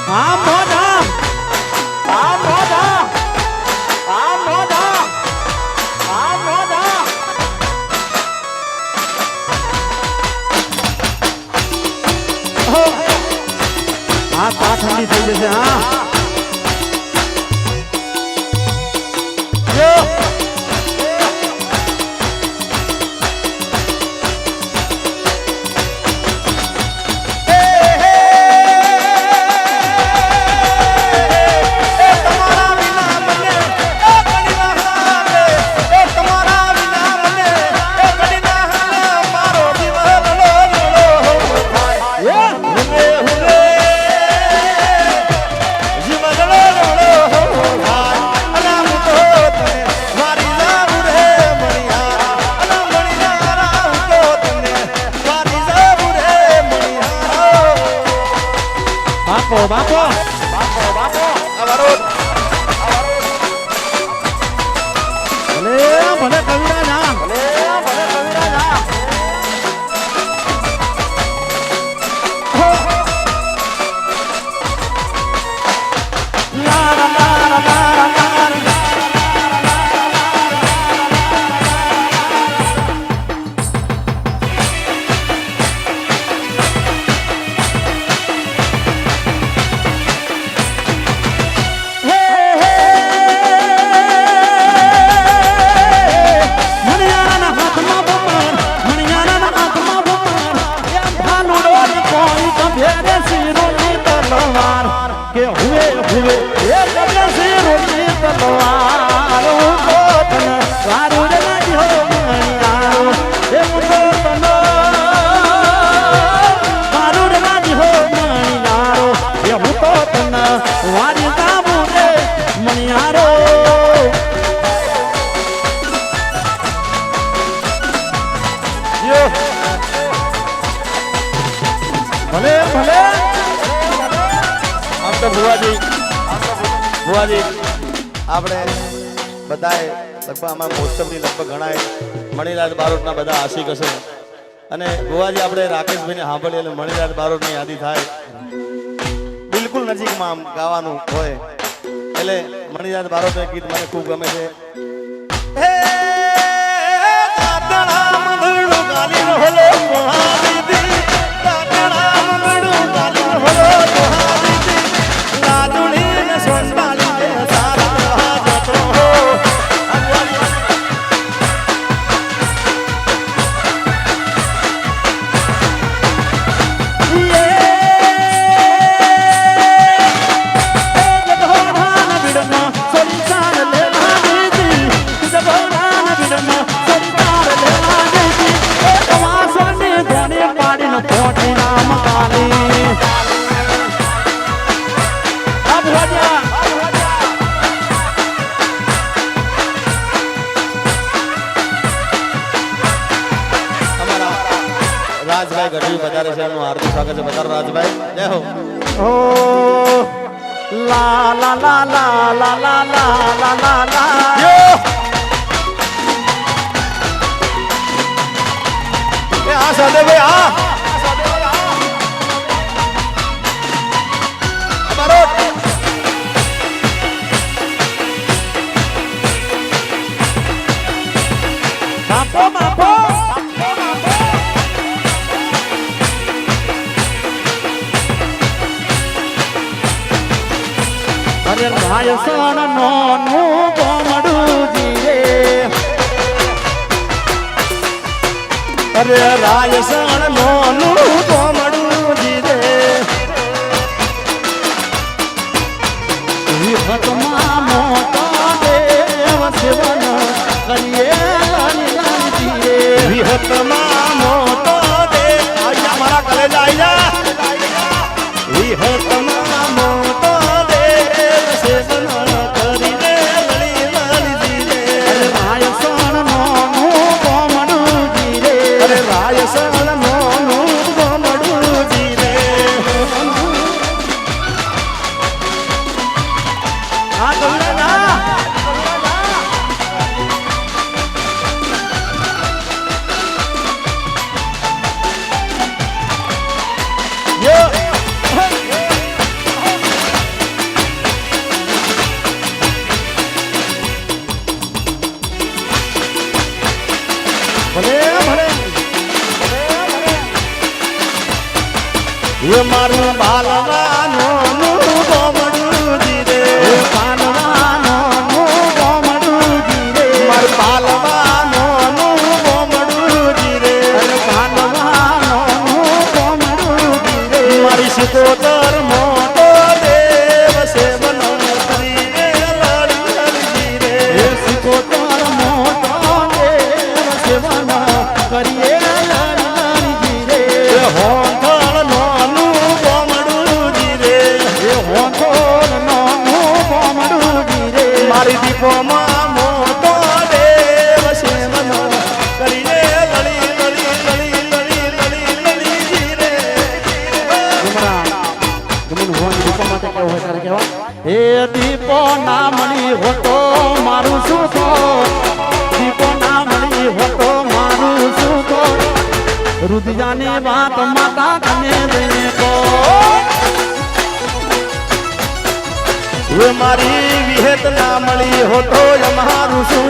આ મોઢા આ મોઢા આ મોઢા આ મોઢા આ પાઠાની થઈ જશે હા બાપો ભલે કવિરાજ હા ભલે કવિરાજ હા ભલે ભલે આમ તો ભુવાજી આપણે બધાએ લગભગ અમારા મોસ્ટફની લગભગ ઘણાએ મણિલાલ બારોટના બધા આશિક હશે અને ભુવાજી આપણે રાકેશભાઈને સાંભળીએ એટલે મણિલાલ બારોટની યાદી થાય બિલકુલ નજીકમાં આમ ગાવાનું હોય એટલે મણિલાલ બારોટનું ગીત મને ખૂબ ગમે છે રાજભાઈ ગઢવી પધારે છે એનું હાર્દિક સ્વાગત છે પધારો રાજભાઈ જય હો ઓ લા લા લા લા લા લા લા લા લા યો એ આ સાદે ભાઈ આ બારોટ બાપો બાપો અરે ભાઈ સોન નોનું ગોમડું જીરે અરે રાજસણ નોનું ગોમડું જીરે વિહતમાં મોટો દેવ સેવન કરીએ જીરે વિહતમાં મોટો દેવ આયા મારા કલેજા આયા વિહતમાં મોટો સેવન કરીને લડી લડી જીરે ભાઈ સોન નોનું ગોમડું જીરે અરે રાજસણ નોનું ગોમડું જીરે આ કવિરાજ પાલવાનો ગોમડું જીરે પાલવાનો ગોમડું જીરે માર પાલવાનો ગોમડું જીરે પાલવાનો ગોમડું જીરે મારી સિકોતર મોટો દેવ સેવનો કરીએ લડી જીરે સિકોતર મોટો દેવ સેવનો કરીએ લડી જીરે હોંથળ નોનું ગોમડું જીરે હોંથોળ નાનું ગોમડું જીરે મારી દીપોમાં મોટો દેવ સેવનો કરીએ લડી લડી લડી લડી લડી લડી જીરે હે દીપો ના મળી હોતો મારું શું તો દીપો ના મળી હોતો મારું શું તો રુદિયાની વાત માતા કને દઈને કહો વે મારી વિહેત ના મળી હોતો અમારું શું